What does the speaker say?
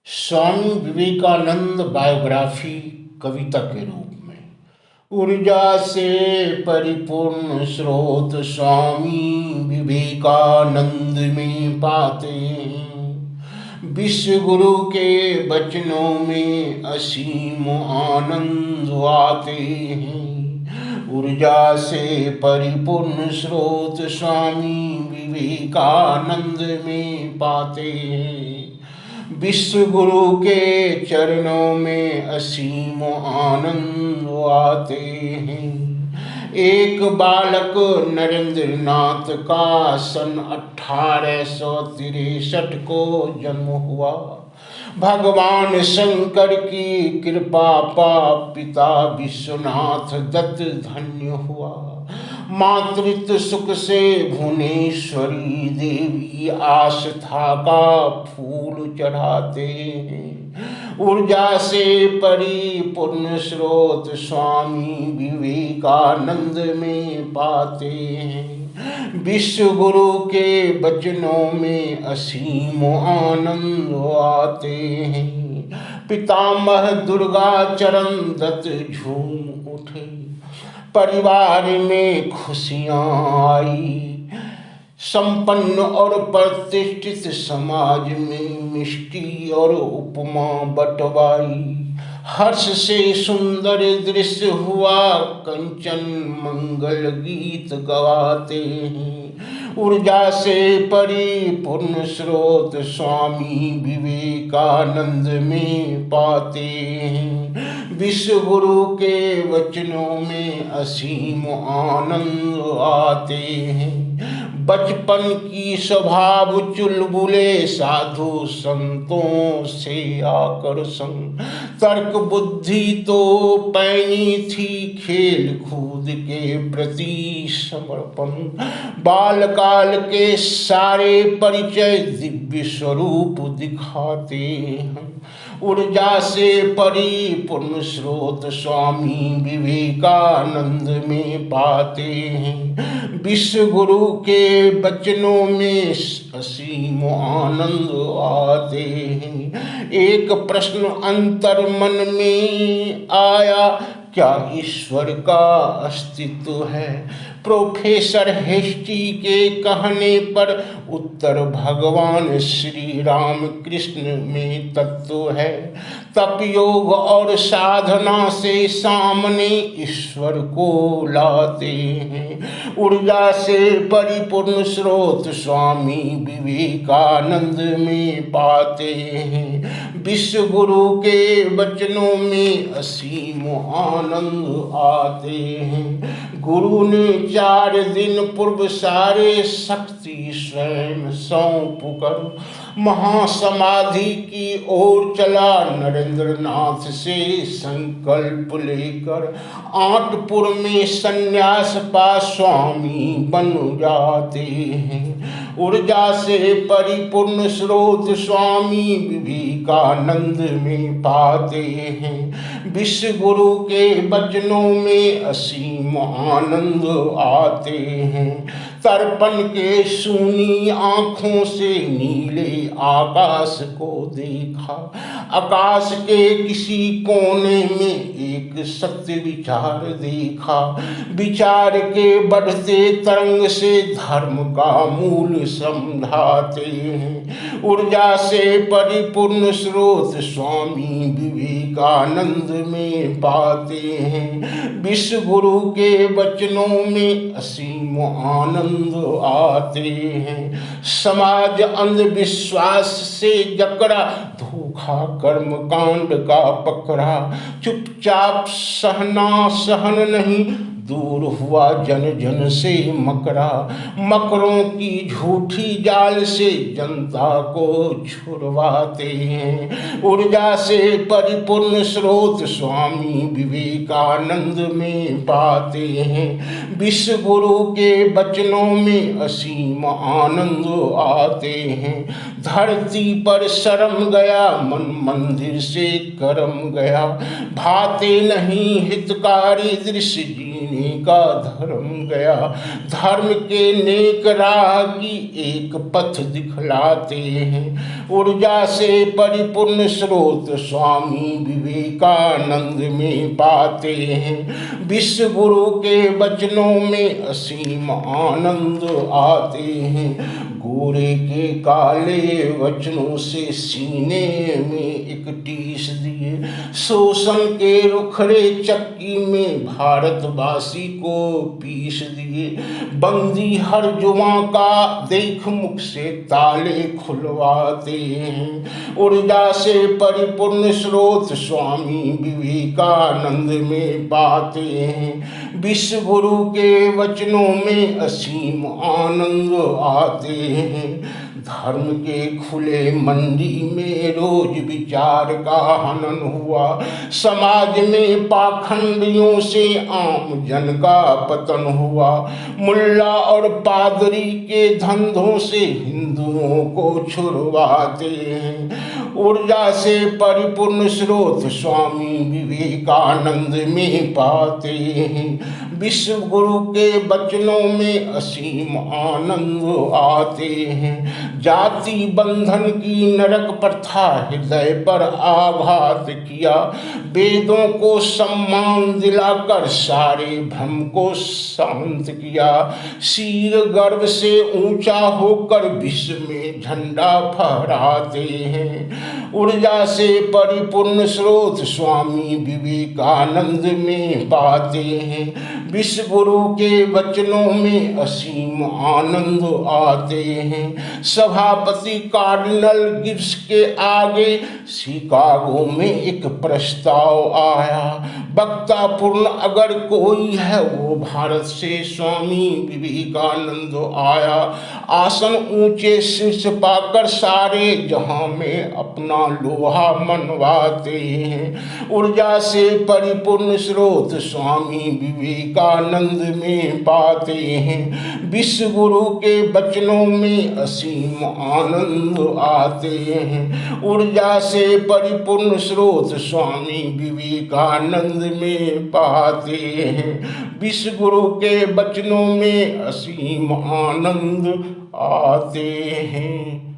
Swami Vivekananda biography कविता के रूप में। ऊर्जा से परिपूर्ण स्रोत स्वामी विवेकानंद में पाते हैं। विश्व गुरु के वचनों में असीम आनंद आते हैं। ऊर्जा से परिपूर्ण स्रोत स्वामी विवेकानंद में पाते हैं। विश्व गुरु के चरणों में असीम आनंद आते हैं। एक बालक नरेंद्र नाथ का सन 1863 को जन्म हुआ। भगवान शंकर की कृपा पा पिता विश्वनाथ दत्त धन्य हुआ। मातृत्व सुख से भुवनेश्वरी देवी आस्था का फूल चढ़ाते हैं। ऊर्जा से परिपूर्ण स्रोत स्वामी विवेकानंद में पाते हैं। विश्व गुरु के वचनों में असीम आनंद आते हैं। पितामह दुर्गा चरण दत्त झूम उठे। परिवार में खुशियां आई। संपन्न और प्रतिष्ठित समाज में मिष्टी और उपमा बंटवाई। हर्ष से सुंदर दृश्य हुआ। कंचन मंगल गीत गवाते हैं। ऊर्जा से परिपूर्ण स्रोत स्वामी विवेकानंद में पाते हैं। विश्व गुरु के वचनों में असीम आनंद आते हैं। बचपन की स्वभाव चुलबुले साधु संतों से आकर्षण। तर्क बुद्धि तो पैनी थी, खेल कूद के प्रति समर्पण। बालकाल के सारे परिचय दिव्य स्वरूप दिखाते हैं। ऊर्जा से परिपूर्ण स्रोत स्वामी विवेकानंद में पाते हैं। विश्व गुरु के वचनों में असीम आनंद आते हैं। एक प्रश्न अंतर मन में आया, क्या ईश्वर का अस्तित्व है? प्रोफेसर हेस्टी के कहने पर उत्तर भगवान श्री राम कृष्ण में तत्व है। तप योग और साधना से सामने ईश्वर को लाते हैं। ऊर्जा से परिपूर्ण स्रोत स्वामी विवेकानंद में पाते हैं। विश्व गुरु के वचनों में असीम आनंद आते हैं। गुरु ने 4 दिन पूर्व सारे शक्ति स्वयं सौंप कर महासमाधि की ओर चला। नरेंद्र नाथ से संकल्प लेकर आठपुर में संन्यास पा स्वामी बन जाते हैं। ऊर्जा से परिपूर्ण स्रोत स्वामी विवेकानंद में पाते हैं। विश्व गुरु के वचनों में असीम आनंद आते हैं। तर्पण के सूनी आँखों से नीले आकाश को देखा। आकाश के किसी कोने में एक सत्य विचार देखा। विचार के बढ़ते तरंग से धर्म का मूल समझाते हैं। ऊर्जा से परिपूर्ण स्रोत स्वामी विवेकानंद में पाते हैं। विश्व गुरु के वचनों में असीम आनंद आते हैं। समाज अंधविश्वास से जकड़ा, धोखा कर्म कांड का पकड़ा। चुपचाप सहना सहन नहीं, दूर हुआ जन जन से मकरा। मकरों की झूठी जाल से जनता को छुड़वाते हैं। ऊर्जा से परिपूर्ण स्रोत स्वामी विवेकानंद में पाते हैं। विश्व गुरु के वचनों में असीम आनंद आते हैं। धरती पर शर्म गया, मन मंदिर से करम गया। भाते नहीं हितकारी दृश्य जीने जीने का धर्म गया। धर्म के नेक राह की एक पथ दिखलाते हैं, ऊर्जा से परिपूर्ण स्रोत स्वामी विवेकानंद में पाते हैं। विश्व गुरु के वचनों में असीम आनंद आते हैं। गोरे के काले वचनों से सीने में एक टीस दिए, शोषण के रुखड़े चक्की में भारतवासी को पीस दिए। बंदी हर जुमा का देख मुख से ताले खुलवाते हैं, ऊर्जा से परिपूर्ण स्रोत स्वामी विवेकानंद में पाते हैं। विश्व गुरु के वचनों में असीम आनंद आते हैं। धर्म के खुले मंडी में रोज विचार का हनन हुआ, समाज में पाखंडियों से आम जन का पतन हुआ। मुल्ला और पादरी के धंधों से हिंदुओं को छुड़वाते हैं, ऊर्जा से परिपूर्ण स्रोत स्वामी विवेकानंद में पाते हैं। विश्व गुरु के वचनों में असीम आनंद आते हैं। जाति बंधन की नरक प्रथा हृदय पर आघात किया, वेदों को सम्मान दिलाकर सारे भ्रम को शांत किया। शीर गर्व से ऊंचा होकर विश्व में झंडा फहराते हैं, ऊर्जा से परिपूर्ण स्रोत स्वामी विवेकानंद में पाते हैं। विश्व गुरु के वचनों में असीम आनंद आते हैं। सभापति कार्डिनल गिब्स के आगे शिकागो में एक प्रस्ताव आया, वक्तापूर्ण अगर कोई है वो भारत से स्वामी विवेकानंद आया। आसन ऊंचे शीर्ष पाकर सारे जहां में अपना लोहा मनवाते हैं, ऊर्जा से परिपूर्ण स्रोत स्वामी विवेकानंद में पाते हैं। विश्व गुरु के वचनों में असीम आनंद आते हैं, ऊर्जा से परिपूर्ण स्रोत स्वामी विवेकानंद में पाते हैं। विश्व गुरु के वचनों में असीम आनंद आते हैं।